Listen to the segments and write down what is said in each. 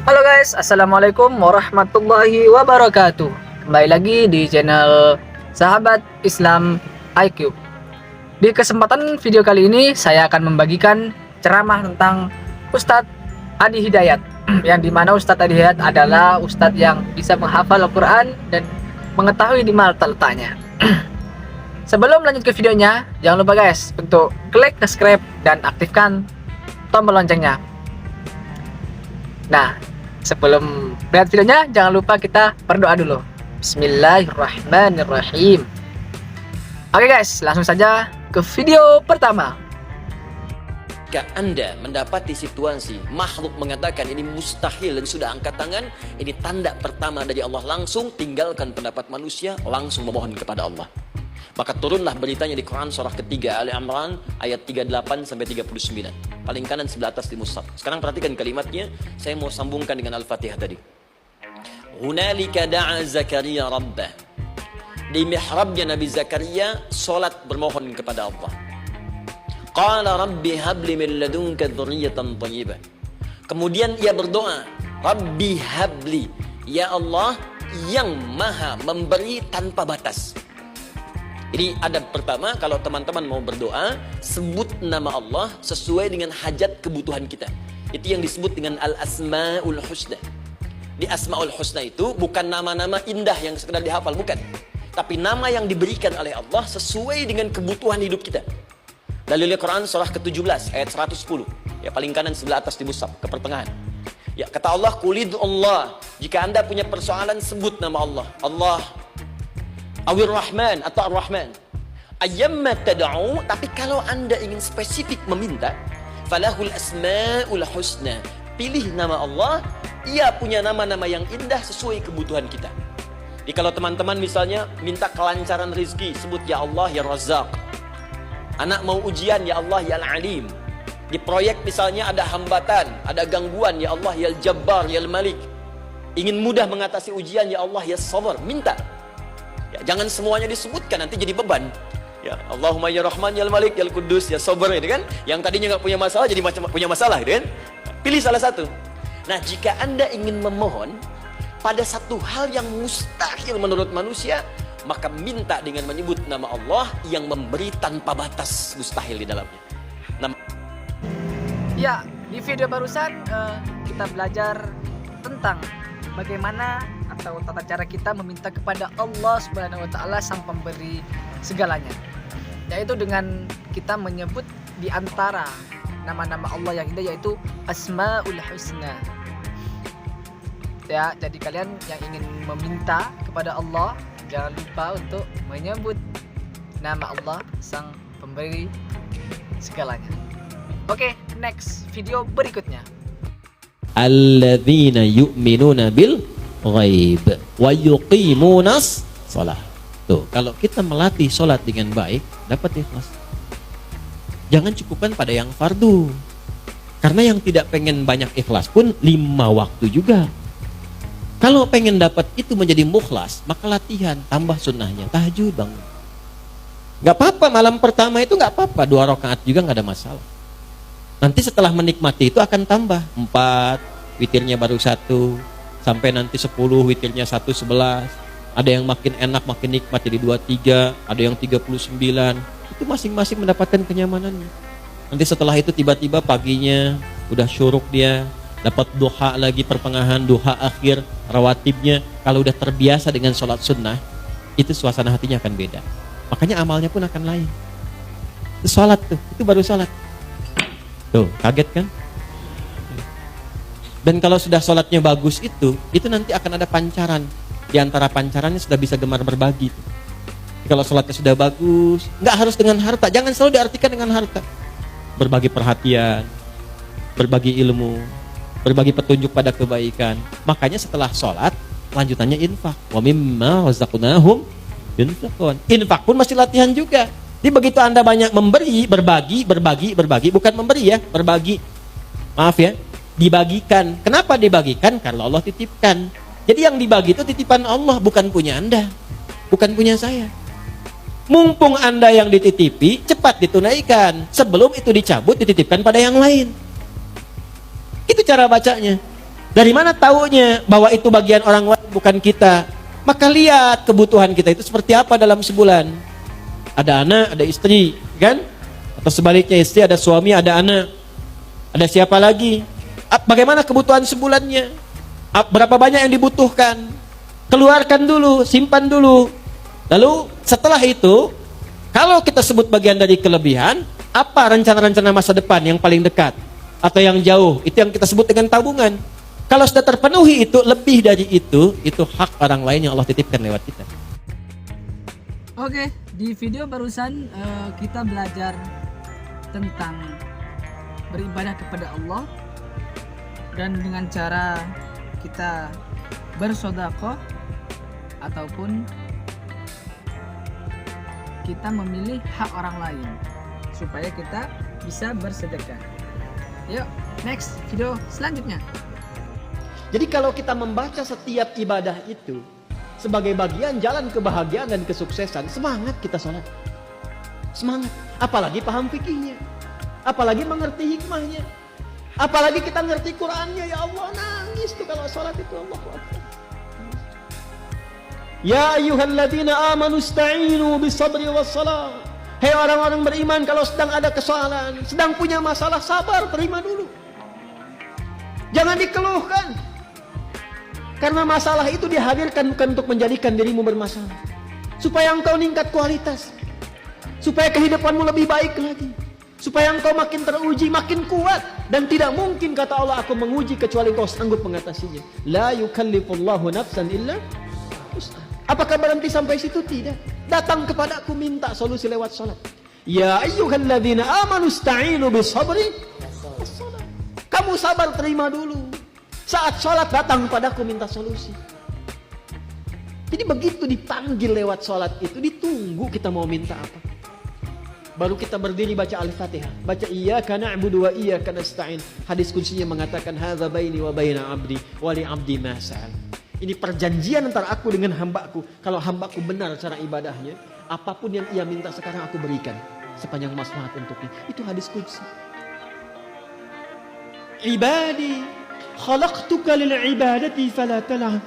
Halo guys, assalamualaikum warahmatullahi wabarakatuh. Kembali lagi di channel Sahabat Islam IQ. Di kesempatan video kali ini saya akan membagikan ceramah tentang Ustadz Adi Hidayat, yang dimana Ustadz Adi Hidayat adalah Ustadz yang bisa menghafal Al-Quran dan mengetahui di mana letaknya. Sebelum lanjut ke videonya, jangan lupa guys untuk klik subscribe dan aktifkan tombol loncengnya. Nah, sebelum lihat videonya, jangan lupa kita berdoa dulu. Bismillahirrahmanirrahim. Oke guys, langsung saja ke video pertama. Jika Anda mendapati situasi makhluk mengatakan ini mustahil dan sudah angkat tangan, ini tanda pertama dari Allah. Langsung tinggalkan pendapat manusia, langsung memohon kepada Allah. Maka turunlah beritanya di Quran surah ketiga Ali Imran ayat 38-39. Paling kanan sebelah atas di mushaf. Sekarang perhatikan kalimatnya, saya mau sambungkan dengan Al-Fatihah tadi. Hunalika da'a Zakaria rabbah. Di mihrabnya Nabi Zakaria salat bermohon kepada Allah. Qala rabbi habli min ladunka dzurriyyatan thayyibah. Kemudian ia berdoa, Rabbi habli, ya Allah yang maha memberi tanpa batas. Ini adab pertama, kalau teman-teman mau berdoa, sebut nama Allah sesuai dengan hajat kebutuhan kita. Itu yang disebut dengan Al-Asma'ul Husna. Di Asma'ul Husna itu bukan nama-nama indah yang sekedar dihafal, bukan. Tapi nama yang diberikan oleh Allah sesuai dengan kebutuhan hidup kita. Dalilnya Quran surah ke-17 ayat 110. Ya, paling kanan sebelah atas di mushaf, ke pertengahan. Ya, kata Allah, Qulid Allah. Jika Anda punya persoalan, sebut nama Allah. Allah Awir Rahman atau Ar-Rahman. Ayyamma tad'u, tapi kalau Anda ingin spesifik meminta, falahul asmaul husna. Pilih nama Allah, ia punya nama-nama yang indah sesuai kebutuhan kita. Jadi kalau teman-teman misalnya minta kelancaran rezeki, sebut ya Allah ya Razzaq. Anak mau ujian, ya Allah ya Al-Alim. Di proyek misalnya ada hambatan, ada gangguan, ya Allah ya Al-Jabbar ya Al-Malik. Ingin mudah mengatasi ujian, ya Allah ya Sabar. Minta. Ya, jangan semuanya disebutkan, nanti jadi beban. Ya, Allahumma ya Rahman ya Al-Malik ya Al-Quddus ya Sabar, gitu kan? Yang tadinya nggak punya masalah jadi macam punya masalah, gitu kan? Pilih salah satu. Nah, jika Anda ingin memohon pada satu hal yang mustahil menurut manusia, maka minta dengan menyebut nama Allah yang memberi tanpa batas, mustahil di dalamnya. Ya, di video barusan kita belajar tentang bagaimana atau tata cara kita meminta kepada Allah Subhanahu wa taala, sang pemberi segalanya. Yaitu dengan kita menyebut di antara nama-nama Allah yang indah, yaitu Asmaul Husna. Ya, jadi kalian yang ingin meminta kepada Allah, jangan lupa untuk menyebut nama Allah sang pemberi segalanya. Oke, next video berikutnya. Alladzina yu'minuna bil ghaib wa yuqimunas shalah. Tuh, kalau kita melatih salat dengan baik, dapat ikhlas. Jangan cukupkan pada yang fardu. Karena yang tidak pengen banyak ikhlas pun 5 waktu juga. Kalau pengen dapat itu menjadi mukhlas, maka latihan, tambah sunnahnya, tahajud bangun. Gak apa-apa, malam pertama itu gak apa-apa, 2 rakaat juga gak ada masalah. Nanti setelah menikmati itu akan tambah 4, witirnya baru 1, sampai nanti 10, witirnya 1, 11. Ada yang makin enak, makin nikmat jadi 2, 3, ada yang 39. Itu masing-masing mendapatkan kenyamanannya. Nanti setelah itu tiba-tiba paginya udah syuruk dia, dapat duha lagi pertengahan, duha akhir, rawatibnya. Kalau udah terbiasa dengan sholat sunnah, itu suasana hatinya akan beda. Makanya amalnya pun akan lain. Itu sholat tuh, itu baru sholat. Tuh, kaget kan? Dan kalau sudah sholatnya bagus itu nanti akan ada pancaran. Di antara pancarannya sudah bisa gemar berbagi. Kalau sholatnya sudah bagus, nggak harus dengan harta. Jangan selalu diartikan dengan harta. Berbagi perhatian, berbagi ilmu, berbagi petunjuk pada kebaikan. Makanya setelah sholat, lanjutannya infak. Wa mimma razaqnahum yunfiqun. Infak pun masih latihan juga. Jadi begitu Anda banyak memberi, berbagi, bukan memberi ya, berbagi. Maaf ya, dibagikan. Kenapa dibagikan? Karena Allah titipkan. Jadi yang dibagi itu titipan Allah, bukan punya Anda, bukan punya saya. Mumpung Anda yang dititipi, cepat ditunaikan. Sebelum itu dicabut, dititipkan pada yang lain. Itu cara bacanya. Dari mana taunya bahwa itu bagian orang lain bukan kita? Maka lihat kebutuhan kita itu seperti apa dalam sebulan. Ada anak, ada istri, kan? Atau sebaliknya, istri ada suami, ada anak. Ada siapa lagi? Bagaimana kebutuhan sebulannya? Berapa banyak yang dibutuhkan? Keluarkan dulu, simpan dulu. Lalu setelah itu, kalau kita sebut bagian dari kelebihan, apa rencana-rencana masa depan yang paling dekat atau yang jauh? Itu yang kita sebut dengan tabungan. Kalau sudah terpenuhi itu, lebih dari itu hak orang lain yang Allah titipkan lewat kita. Oke, di video barusan kita belajar tentang beribadah kepada Allah dan dengan cara kita bersedekah ataupun kita memilih hak orang lain supaya kita bisa bersedekah. Yuk, next video selanjutnya. Jadi kalau kita membaca setiap ibadah itu sebagai bagian jalan kebahagiaan dan kesuksesan, semangat kita sholat. Semangat. Apalagi paham fikihnya. Apalagi mengerti hikmahnya. Apalagi kita ngerti Qur'annya. Ya Allah, nangis tuh kalau sholat itu. Allahu Akbar. Ya ayyuhalladzina amanu ista'inu bisabri wassalah. Hei orang-orang beriman, kalau sedang ada kesalahan, sedang punya masalah, sabar, terima dulu. Jangan dikeluhkan. Karena masalah itu dihadirkan bukan untuk menjadikan dirimu bermasalah, supaya engkau meningkat kualitas, supaya kehidupanmu lebih baik lagi, supaya engkau makin teruji, makin kuat. Dan tidak mungkin kata Allah, aku menguji kecuali engkau sanggup mengatasinya. La yukallifullahu nafsan illa wus'aha. Apakah berhenti sampai situ? Tidak. Datang kepadaku, minta solusi lewat salat. Ya ayyuhalladzina amanu ista'inu bisabri wassalah. Kamu sabar, terima dulu. Saat sholat datang padaku minta solusi. Jadi begitu dipanggil lewat sholat itu, ditunggu kita mau minta apa. Baru kita berdiri baca Al-Fatihah, baca iyyaka na'budu wa iyyaka nasta'in. Hadis kutsinya mengatakan hadza baini wa baina 'abdi wa li 'abdi ma sa'al. Ini perjanjian antara aku dengan hambaku. Kalau hambaku benar cara ibadahnya, apapun yang ia minta sekarang aku berikan sepanjang maslahat untuknya. Itu hadis qudsi. Ibadi khalaqtuka lil ibadati fala tal'ab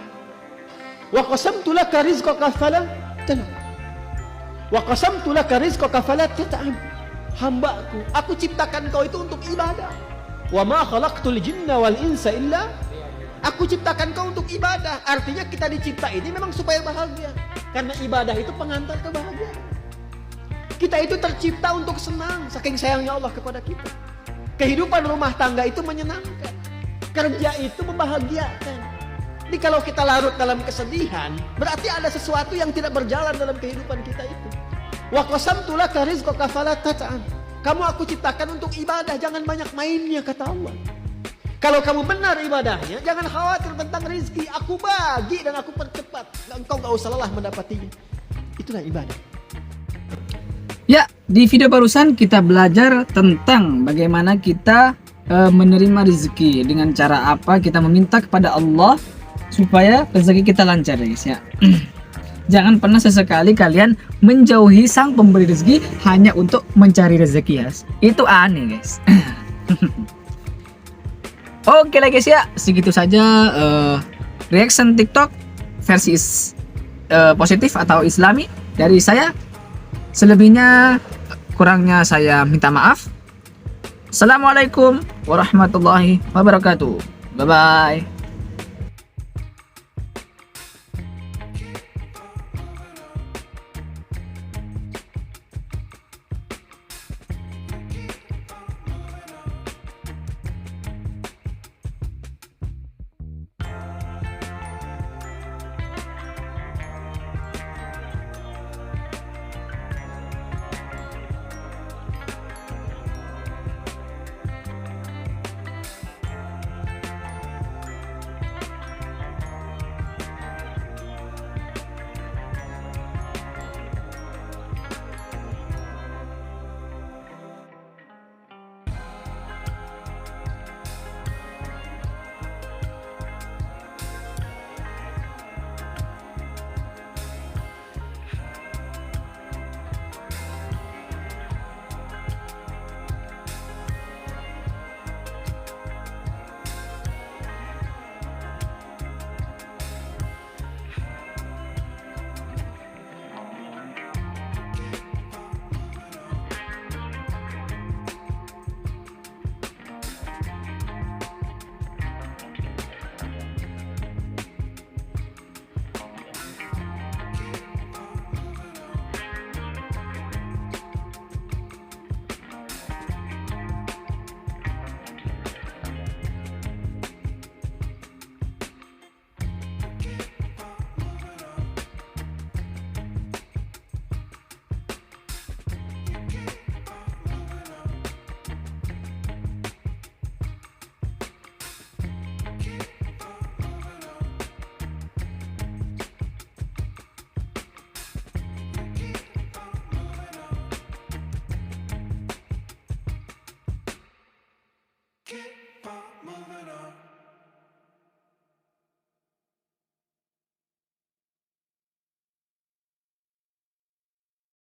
wa qasamtu laka rizqaka fala tal'ab wa qasamtu laka rizqaka fala tat'ab. Hambaku, aku ciptakan kau itu untuk ibadah. Wa ma khalaqtul jinna wal insa illa, aku ciptakan kau untuk ibadah. Artinya kita dicipta ini memang supaya bahagia, karena ibadah itu pengantar kebahagiaan. Kita itu tercipta untuk senang, saking sayangnya Allah kepada kita. Kehidupan rumah tangga itu menyenangkan, kerja itu membahagiakan. Jadi kalau kita larut dalam kesedihan, berarti ada sesuatu yang tidak berjalan dalam kehidupan kita itu. Wa qasamtu laka rizqaka fala tat'am. Kamu aku ciptakan untuk ibadah, jangan banyak mainnya kata Allah. Kalau kamu benar ibadahnya, jangan khawatir tentang rizki. Aku bagi dan aku percepat. Engkau gak usah lelah mendapatinya. Itulah ibadah. Ya, di video barusan kita belajar tentang bagaimana kita menerima rezeki, dengan cara apa kita meminta kepada Allah supaya rezeki kita lancar, guys ya. Jangan pernah sesekali kalian menjauhi sang pemberi rezeki hanya untuk mencari rezeki, guys. Itu aneh, guys. Oke lah guys ya, segitu saja reaction TikTok versi positif atau Islami dari saya. Selebihnya kurangnya saya minta maaf. Assalamualaikum warahmatullahi wabarakatuh. Bye bye.